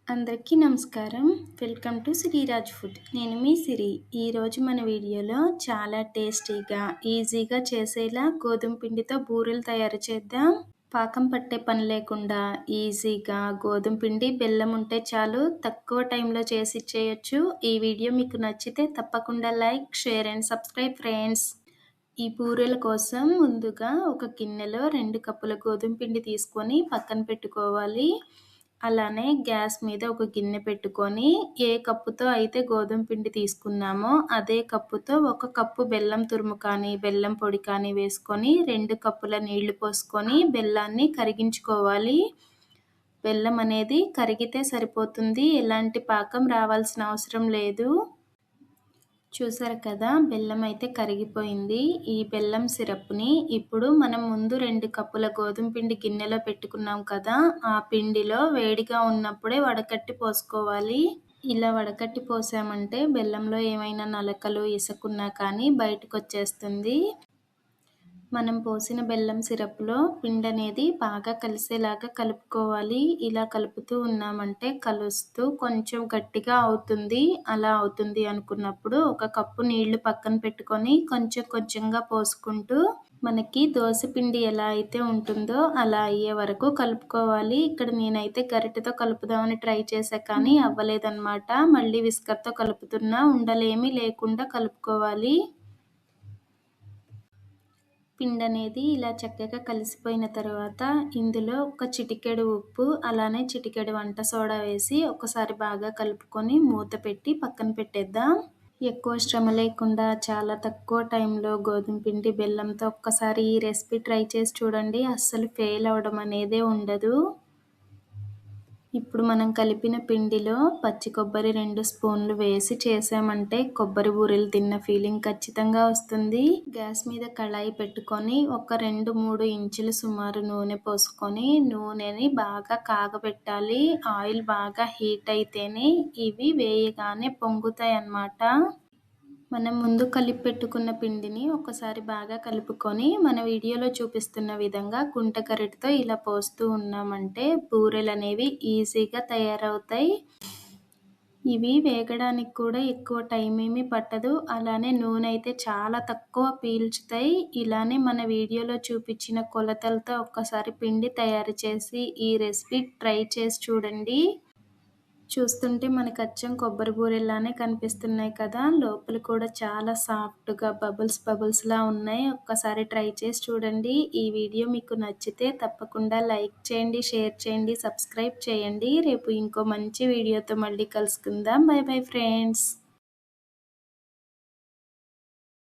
అందరికీ నమస్కారం. Welcome to Sreeraj food. నేను మీ సిరి. ఈరోజు మన వీడియోలో చాలా టేస్టీగా, ఈజీగా చేసేలా గోధుమ పిండితో బూరెలు తయారు చేద్దాం. పాకం పట్టే పని లేకుండా ఈజీగా గోధుమ పిండి, బెల్లం ఉంటే చాలు తక్కువ టైంలో చేసి ఇచ్చేయొచ్చు. ఈ వీడియో మీకు నచ్చితే తప్పకుండా like, share and subscribe friends. ఈ బూరెల కోసం ముందుగా ఒక గిన్నెలో 2 కప్పుల గోధుమ పిండి తీసుకొని పక్కన పెట్టుకోవాలి. అలానే గ్యాస్ మీద ఒక గిన్నె పెట్టుకొని ఏ కప్పుతో అయితే గోధుమ పిండి తీసుకున్నామో అదే కప్పుతో 1 కప్పు బెల్లం తురుము కానీ, బెల్లం పొడి కానీ వేసుకొని 2 కప్పుల నీళ్లు పోసుకొని బెల్లాన్ని కరిగించుకోవాలి. బెల్లం అనేది కరిగితే సరిపోతుంది. ఎలాంటి పాకం రావాల్సిన అవసరం లేదు. చూసారు కదా, బెల్లం అయితే కరిగిపోయింది. ఈ బెల్లం సిరప్ని ఇప్పుడు మనం ముందు 2 కప్పుల గోధుమ పిండి గిన్నెలో పెట్టుకున్నాం కదా, ఆ పిండిలో వేడిగా ఉన్నప్పుడే వడకట్టి పోసుకోవాలి. ఇలా వడకట్టి పోసామంటే బెల్లంలో ఏమైనా నలకలు, ఇసకున్నా కానీ బయటకు వచ్చేస్తుంది. మనం పోసిన బెల్లం సిరప్లో పిండి అనేది బాగా కలిసేలాగా కలుపుకోవాలి. ఇలా కలుపుతూ ఉన్నామంటే కలుస్తూ కొంచెం గట్టిగా అవుతుంది. అలా అవుతుంది అనుకున్నప్పుడు 1 కప్పు నీళ్లు పక్కన పెట్టుకొని కొంచెం కొంచెంగా పోసుకుంటూ మనకి దోశ పిండి ఎలా అయితే ఉంటుందో అలా అయ్యే వరకు కలుపుకోవాలి. ఇక్కడ నేనైతే గరిటెతో కలుపుదామని ట్రై చేశా కానీ అవ్వలేదన్నమాట. మళ్ళీ విస్కర్తో కలుపుతున్నా. ఉండలేమీ లేకుండా కలుపుకోవాలి. పిండి అనేది ఇలా చక్కగా కలిసిపోయిన తర్వాత ఇందులో ఒక చిటికెడు ఉప్పు, అలానే చిటికెడు వంట సోడా వేసి ఒకసారి బాగా కలుపుకొని మూత పెట్టి పక్కన పెట్టేద్దాం. ఎక్కువ శ్రమ లేకుండా చాలా తక్కువ టైంలో గోధుమ పిండి, బెల్లంతో ఒక్కసారి ఈ రెసిపీ ట్రై చేసి చూడండి. అస్సలు ఫెయిల్ అవ్వడం అనేదే ఉండదు. ఇప్పుడు మనం కలిపిన పిండిలో పచ్చి కొబ్బరి 2 స్పూన్లు వేసి చేసామంటే కొబ్బరి బూరెలు తిన్న ఫీలింగ్ ఖచ్చితంగా వస్తుంది. గ్యాస్ మీద కళాయి పెట్టుకొని ఒక 2-3 ఇంచులు సుమారు నూనె పోసుకొని నూనెని బాగా కాగబెట్టాలి. ఆయిల్ బాగా హీట్ అయితేనే ఇవి వేయగానే పొంగుతాయి అన్నమాట. మనం ముందు కలిపి పెట్టుకున్న పిండిని ఒకసారి బాగా కలుపుకొని మన వీడియోలో చూపిస్తున్న విధంగా గుంట గరిటెతో ఇలా పోస్తూ ఉన్నామంటే బూరెలు అనేవి ఈజీగా తయారవుతాయి. ఇవి వేగడానికి కూడా ఎక్కువ టైం ఏమీ పట్టదు. అలానే నూనె అయితే చాలా తక్కువ పీల్చుతాయి. ఇలానే మన వీడియోలో చూపించిన కొలతలతో ఒక్కసారి పిండి తయారు చేసి ఈ రెసిపీ ట్రై చేసి చూడండి. చూస్తుంటే మనకు అచ్చం కొబ్బరి బూరెల్లానే కనిపిస్తున్నాయి కదా, లోపల కూడా చాలా సాఫ్ట్గా బబుల్స్లా ఉన్నాయి. ఒక్కసారి ట్రై చేసి చూడండి. ఈ వీడియో మీకు నచ్చితే తప్పకుండా లైక్ చేయండి, షేర్ చేయండి, సబ్స్క్రైబ్ చేయండి. రేపు ఇంకో మంచి వీడియోతో మళ్ళీ కలుసుకుందాం. By bye friends.